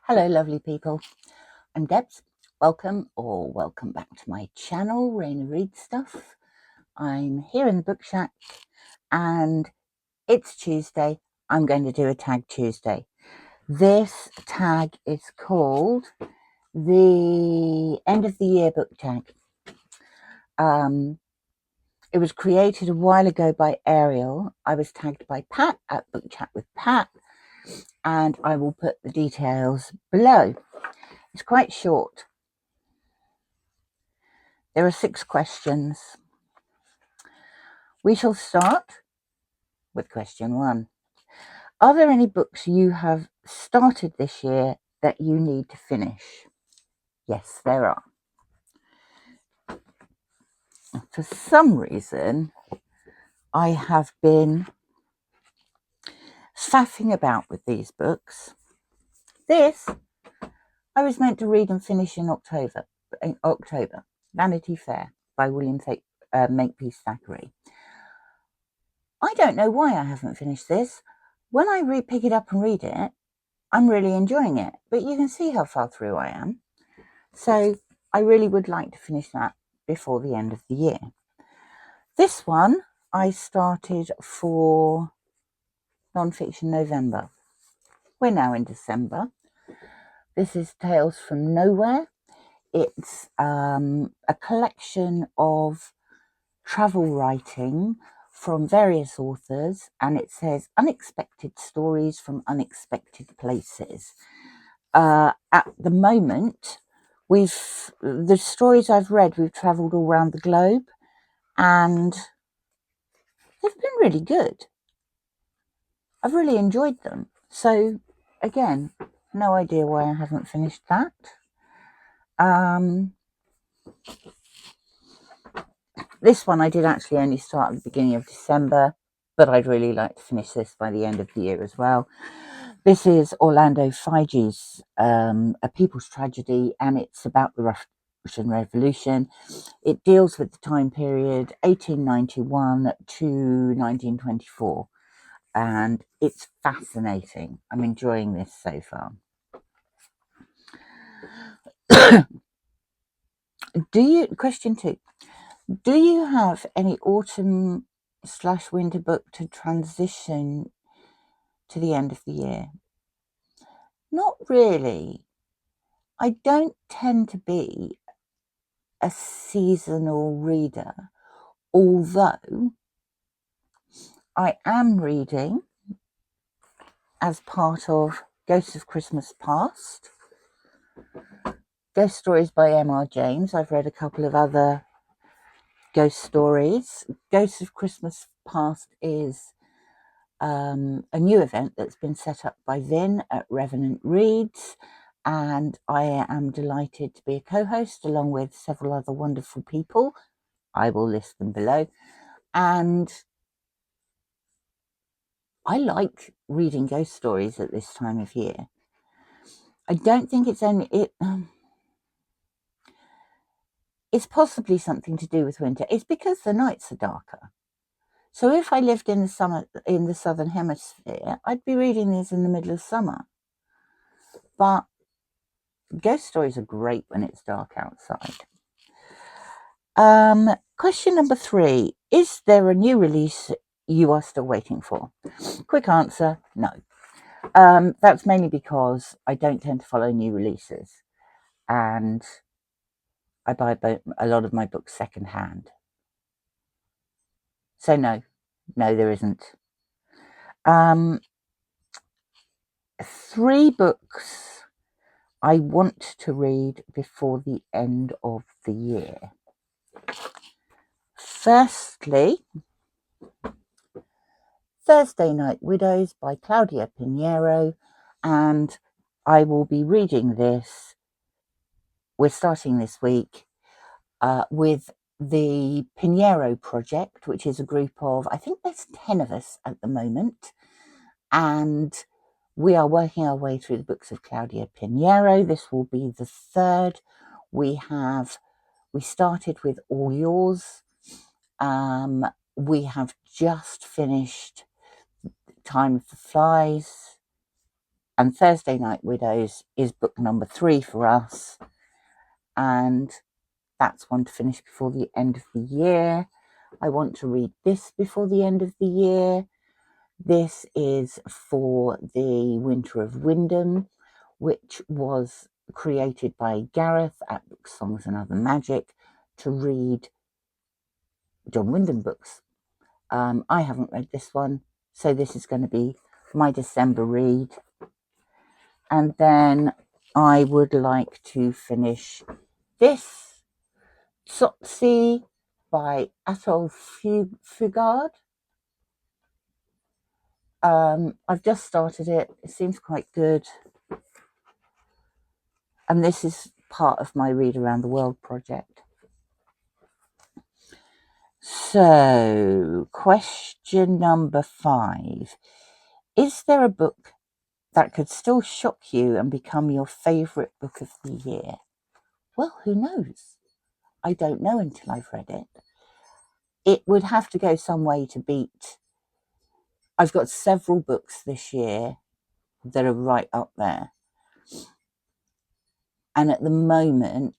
Hello lovely people, I'm Debs. Welcome back to my channel, Reney Reads Stuff. I'm here in the book shack and it's Tuesday. I'm going to do a Tag Tuesday. This tag is called the End of the Year book tag. It was created a while ago by Ariel. I was tagged by Pat at Book Chat with Pat, and I will put the details below. It's quite short. There are 6 questions. We shall start with question 1. Are there any books you have started this year that you need to finish? Yes, there are. For some reason, I have been faffing about with these books. This, I was meant to read and finish in October. Vanity Fair by William Makepeace Thackeray. I don't know why I haven't finished this. When I pick it up and read it, I'm really enjoying it, but you can see how far through I am. So I really would like to finish that before the end of the year. This one I started for non-fiction November. We're now in December. This is Tales from Nowhere. It's a collection of travel writing from various authors, and it says unexpected stories from unexpected places. At the moment, the stories I've read, we've travelled all around the globe, and they've been really good. I've really enjoyed them. So again, no idea why I haven't finished that. This one I did actually only start at the beginning of December, but I'd really like to finish this by the end of the year as well. This is Orlando Fige's A People's Tragedy, and it's about the Russian Revolution. It deals with the time period 1891 to 1924, and it's fascinating. I'm enjoying this so far. Question 2. Do you have any autumn/winter book to transition to the end of the year? Not really. I don't tend to be a seasonal reader, although I am reading as part of Ghosts of Christmas Past, Ghost Stories by M.R. James. I've read a couple of other ghost stories. Ghosts of Christmas Past is a new event that's been set up by Vin at Revenant Reads, and I am delighted to be a co-host along with several other wonderful people. I will list them below. And I like reading ghost stories at this time of year. I don't think it's it's possibly something to do with winter. It's because the nights are darker. So if I lived in the southern hemisphere, I'd be reading these in the middle of summer. But ghost stories are great when it's dark outside. Question number 3. Is there a new release you are still waiting for? Quick answer, no. That's mainly because I don't tend to follow new releases, and I buy a lot of my books secondhand. So no, there isn't. 3 books I want to read before the end of the year. Firstly, Thursday Night Widows by Claudia Pinheiro, and I will be reading this. We're starting this week with the Pinheiro Project, which is a group of, I think there's 10 of us at the moment, and we are working our way through the books of Claudia Pinheiro. This will be the 3rd. We started with All Yours. We have just finished Time of the Flies. And Thursday Night Widows is book number 3 for us. And that's one to finish before the end of the year. I want to read this before the end of the year. This is for the Winter of Wyndham, which was created by Gareth at Books, Songs and Other Magic to read John Wyndham books. I haven't read this one, so this is going to be my December read. And then I would like to finish this, Tsotsi by Atoll Fugard. I've just started it. It seems quite good. And this is part of my Read Around the World project. So, question number 5. Is there a book that could still shock you and become your favourite book of the year? Well, who knows? I don't know until I've read it. It would have to go some way to beat. I've got several books this year that are right up there. And at the moment,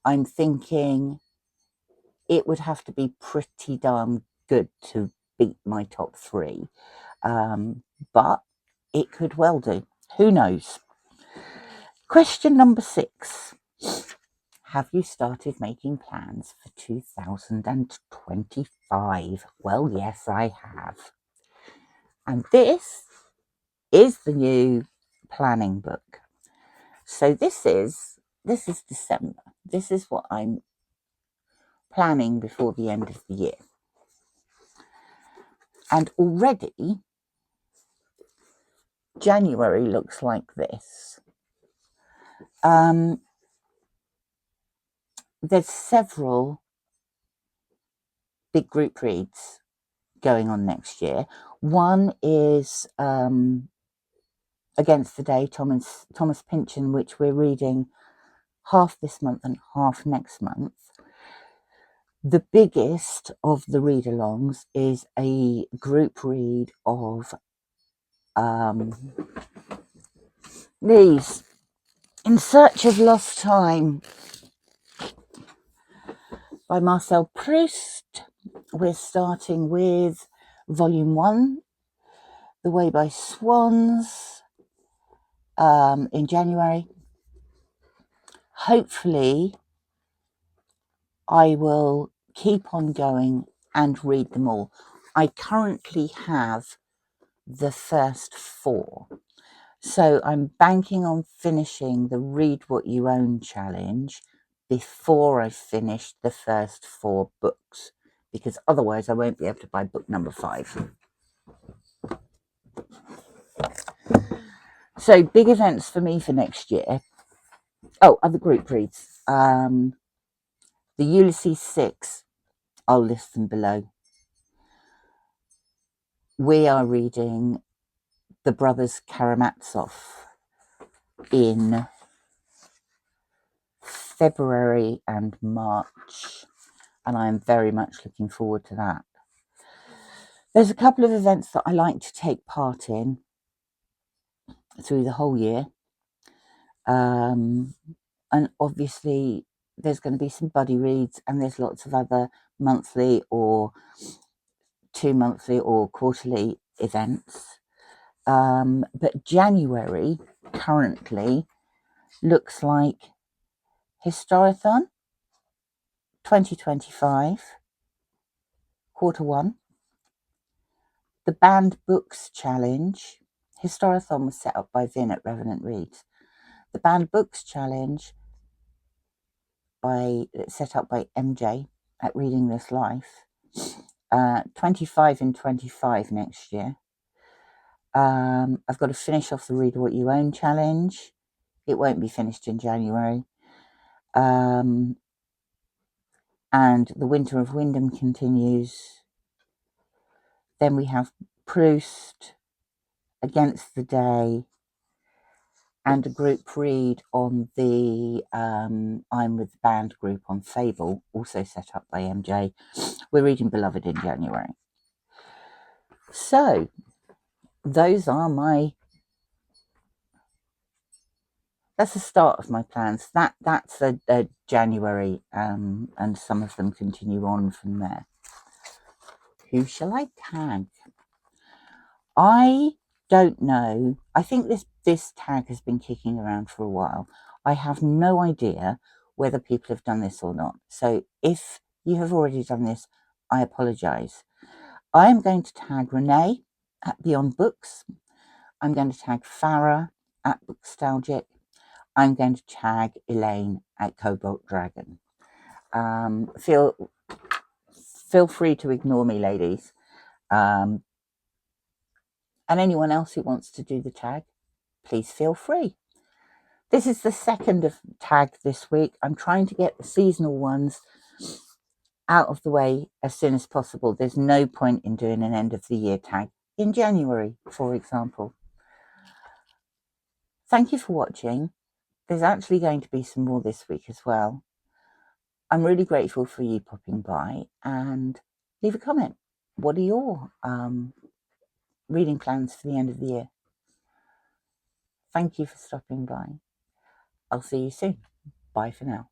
I'm thinking it would have to be pretty darn good to beat my top 3. But it could well do. Who knows? Question number 6. Have you started making plans for 2025? Well, yes, I have. And this is the new planning book. So this is December. This is what I'm planning before the end of the year. And already January looks like this. There's several big group reads going on next year. One is Against the Day, Thomas Pynchon, which we're reading half this month and half next month. The biggest of the read-alongs is a group read of these, In Search of Lost Time by Marcel Proust. We're starting with Volume 1, The Way by Swans, in January. Hopefully, I will keep on going and read them all. I currently have the first 4. So I'm banking on finishing the Read What You Own challenge before I finish the first 4 books, because otherwise I won't be able to buy book number 5. So big events for me for next year. Oh, other group reads. The Ulysses 6, I'll list them below. We are reading The Brothers Karamazov in February and March, and I'm very much looking forward to that. There's a couple of events that I like to take part in through the whole year, and obviously there's going to be some buddy reads, and there's lots of other monthly or 2-monthly or quarterly events. But January currently looks like Historathon 2025, quarter 1. The Banned Books Challenge. Historathon was set up by Vin at Revenant Reads. The Banned Books Challenge, set up by MJ at Reading This Life. 25 in 25 next year. I've got to finish off the Read What You Own challenge. It won't be finished in January. And the Winter of Wyndham continues. Then we have Proust, Against the Day, and a group read on the I'm with the Band group on Fable, also set up by MJ. We're reading Beloved in January. So those are my that's the start of my plans. That's a January, and some of them continue on from there. Who shall I tag? I don't know. I think this tag has been kicking around for a while. I have no idea whether people have done this or not. So if you have already done this, I apologise. I am going to tag Reney at Beyond Books. I'm going to tag Farrah at Bookstalgic. I'm going to tag Elaine at Cobalt Dragon. Feel free to ignore me, ladies. And anyone else who wants to do the tag, please feel free. This is the second of tag this week. I'm trying to get the seasonal ones out of the way as soon as possible. There's no point in doing an end of the year tag in January, for example. Thank you for watching. There's actually going to be some more this week as well. I'm really grateful for you popping by, and leave a comment. What are your reading plans for the end of the year? Thank you for stopping by. I'll see you soon. Bye for now.